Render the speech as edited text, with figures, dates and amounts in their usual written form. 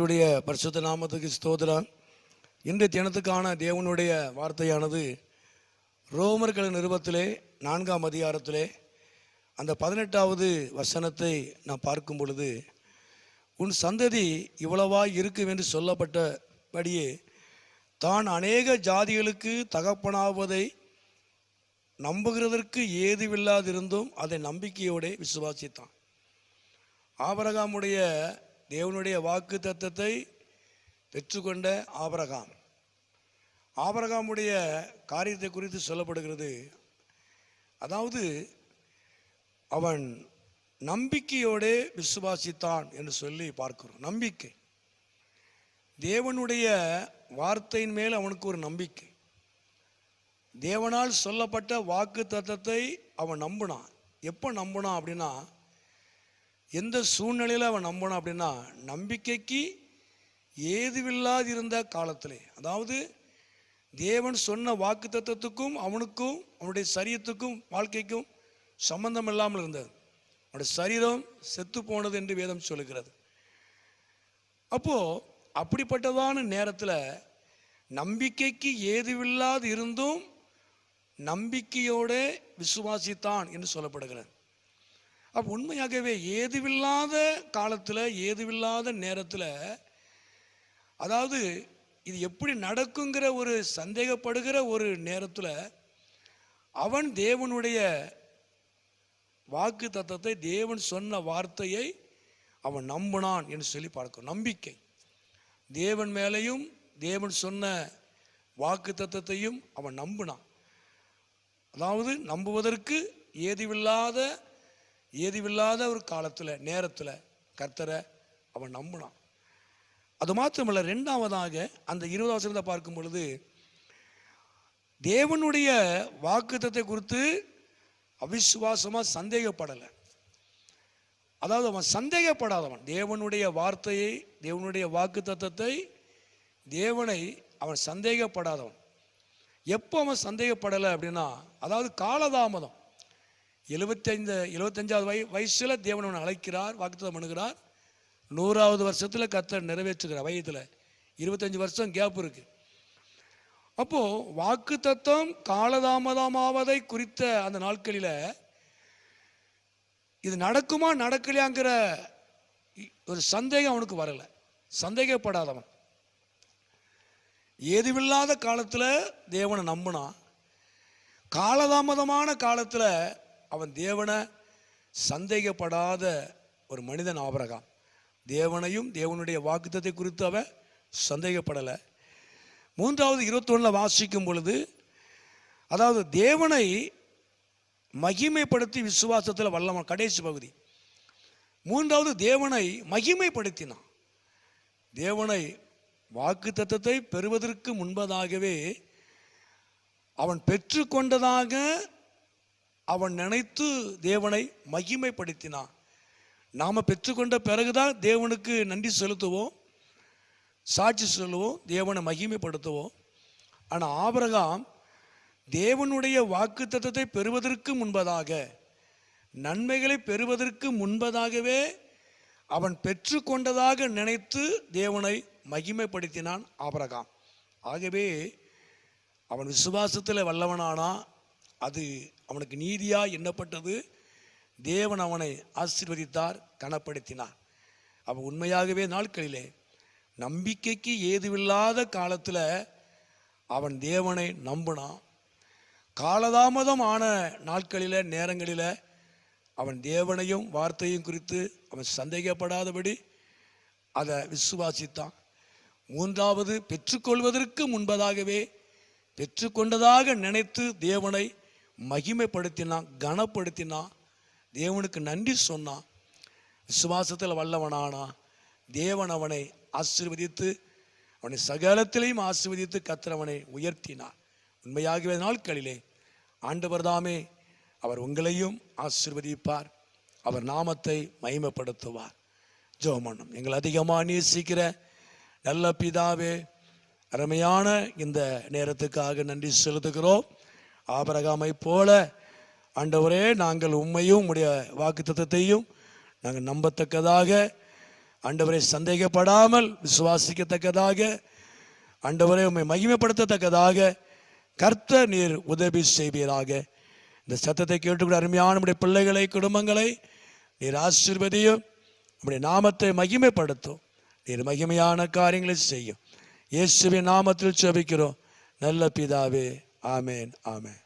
கர்த்தருடைய பரிசுத்த நாமத்துக்கு ஸ்தோத்திரம். இன்றைய தினத்துக்கான தேவனுடைய வார்த்தையானது ரோமர்கள் நிருபத்திலே 4ஆம் அதிகாரத்திலே அந்த 18வது வசனத்தை நாம் பார்க்கும் பொழுது, உன் சந்ததி இவ்வளவாய் இருக்கும் என்று சொல்லப்பட்டபடியே தான் அநேக ஜாதிகளுக்கு தகப்பனாவதை நம்புகிறதற்கு ஏதுவில்லாதிருந்தும் அதை நம்பிக்கையோடு விசுவாசித்தான். ஆபிரகாமுடைய தேவனுடைய வாக்கு தத்தத்தை பெற்றுக்கொண்ட ஆபிரகாமுடைய காரியத்தை குறித்து சொல்லப்படுகிறது. அதாவது அவன் நம்பிக்கையோடு விசுவாசித்தான் என்று சொல்லி பார்க்கிறோம். நம்பிக்கை, தேவனுடைய வார்த்தையின் மேல் அவனுக்கு ஒரு நம்பிக்கை. தேவனால் சொல்லப்பட்ட வாக்கு தத்தத்தை அவன் நம்பினான். எப்போ நம்பினான் அப்படின்னா, எந்த சூழ்நிலையில் அவன் நம்பினான் அப்படின்னா, நம்பிக்கைக்கு ஏதுவில்லாதிருந்த காலத்திலே. அதாவது தேவன் சொன்ன வாக்கு தத்தத்துக்கும் அவனுக்கும் அவனுடைய சரீரத்துக்கும் வாழ்க்கைக்கும் சம்பந்தம் இல்லாமல் இருந்தது. அவனுடைய சரீரம் செத்து போனது என்று வேதம் சொல்லுகிறது. அப்போது அப்படிப்பட்டதான நேரத்தில் நம்பிக்கைக்கு ஏதுவில்லாது இருந்தும் நம்பிக்கையோடு விசுவாசித்தான் என்று சொல்லப்படுகிறது. அப்போ உண்மையாகவே ஏதுவில்லாத காலத்தில், ஏதுவில்லாத நேரத்தில், அதாவது இது எப்படி நடக்குங்கிற ஒரு சந்தேகப்படுகிற ஒரு நேரத்தில் அவன் தேவனுடைய வாக்கு தத்தத்தை, தேவன் சொன்ன வார்த்தையை அவன் நம்பினான் என்று சொல்லி பார்க்கும். நம்பிக்கை, தேவன் மேலையும் தேவன் சொன்ன வாக்கு தத்தத்தையும் அவன் நம்பினான். அதாவது நம்புவதற்கு ஏதுவில்லாத ஒரு காலத்தில், நேரத்தில் கர்த்தரை அவன் நம்பினான். அது மாத்திரமல்ல, ரெண்டாவதாக அந்த 20வது வசனத்தை பார்க்கும் பொழுது, தேவனுடைய வாக்குத்தத்தை குறித்து அவிசுவாசமாக சந்தேகப்படலை. அதாவது அவன் சந்தேகப்படாதவன். தேவனுடைய வார்த்தையை, தேவனுடைய வாக்கு தத்தத்தை, தேவனை அவன் சந்தேகப்படாதவன். எப்போ அவன் சந்தேகப்படலை அப்படின்னா, அதாவது காலதாமதம். 75வது வயசில் தேவன் அவனை அழைக்கிறார், வாக்குத்தத்தம் பண்ணுகிறார். 100வது வருஷத்தில் கர்த்தர் நிறைவேற்றுகிறார். வயதில் 25 வருஷம் கேப் இருக்கு. அப்போது வாக்கு தத்தம் காலதாமதமாவதை குறித்த அந்த நாட்களில் இது நடக்குமா நடக்கலையாங்கிற ஒரு சந்தேகம் அவனுக்கு வரலை. சந்தேகப்படாதவன், ஏதுவில்லாத காலத்தில் தேவனை நம்பினான். காலதாமதமான காலத்தில் அவன் தேவனை சந்தேகப்படாத ஒரு மனிதன் ஆபிரகாம். தேவனையும் தேவனுடைய வாக்குத்தத்தை குறித்து அவன் சந்தேகப்படலை. 3வது 21 வாசிக்கும் பொழுது, அதாவது தேவனை மகிமைப்படுத்தி விசுவாசத்தில் வல்லவன். கடைசி பகுதி 3வது, தேவனை மகிமைப்படுத்தினான். தேவனை வாக்கு தத்தத்தை பெறுவதற்கு முன்பதாகவே அவன் பெற்றுக்கொண்டதாக அவன் நினைத்து தேவனை மகிமைப்படுத்தினான். நாம் பெற்றுக்கொண்ட பிறகுதான் தேவனுக்கு நன்றி செலுத்துவோம், சாட்சி சொல்லுவோம், தேவனை மகிமைப்படுத்துவோம். ஆனால் ஆபிரகாம் தேவனுடைய வாக்கு தத்தத்தை பெறுவதற்கு முன்பதாக, நன்மைகளை பெறுவதற்கு முன்பதாகவே அவன் பெற்றுக்கொண்டதாக நினைத்து தேவனை மகிமைப்படுத்தினான் ஆபிரகாம். ஆகவே அவன் விசுவாசத்தில் வல்லவனானா, அது அவனுக்கு நீதியாக எண்ணப்பட்டது. தேவன் அவனை ஆசீர்வதித்தார், கனப்படுத்தினார். அவன் உண்மையாகவே நாட்களிலே நம்பிக்கைக்கு ஏதுவில்லாத காலத்தில் அவன் தேவனை நம்பினான். காலதாமதம் ஆன நாட்களில், நேரங்களில் அவன் தேவனையும் வார்த்தையும் குறித்து அவன் சந்தேகப்படாதபடி அதை விசுவாசித்தான். 3வது, பெற்றுக்கொள்வதற்கு முன்பதாகவே பெற்றுக்கொண்டதாக நினைத்து தேவனை மகிமைப்படுத்தினான், கனப்படுத்தினான், தேவனுக்கு நன்றி சொன்னான். விசுவாசத்தில் வல்லவனானா, தேவன் அவனை ஆசீர்வதித்து, அவனை சகலத்திலையும் ஆசீர்வதித்து கர்த்தர் அவனை உயர்த்தினார். உண்மையாகவே நாட்களிலே ஆண்டவர் தாமே அவர் உங்களையும் ஆசீர்வதிப்பார், அவர் நாமத்தை மகிமைப்படுத்துவார். ஜெபம் பண்ணும். எங்களை அதிகமாக நேசிக்கிற நல்ல பிதாவே, அருமையான இந்த நேரத்துக்காக நன்றி செலுத்துகிறோம். ஆபிரகாமை போல ஆண்டவரே, நாங்கள் உம்மையும் உம்முடைய வாக்குத்தத்தத்தையும் நாங்கள் நம்பத்தக்கதாக ஆண்டவரை சந்தேகப்படாமல் விசுவாசிக்கத்தக்கதாக, ஆண்டவரை உம்மை மகிமைப்படுத்தத்தக்கதாக கர்த்தர் நீர் உதவி செய்வீராக. இந்த சத்தத்தை கேட்டுக்கூட அருமையான நம்முடைய பிள்ளைகளை, குடும்பங்களை நீர் ஆசீர்வதியும். நம்முடைய நாமத்தை மகிமைப்படுத்தும். நீர் மகிமையான காரியங்களை செய்யும். இயேசுவின் நாமத்தில் ஜெபிக்கிறோம் நல்ல பிதாவே. ஆமேன், ஆமேன்.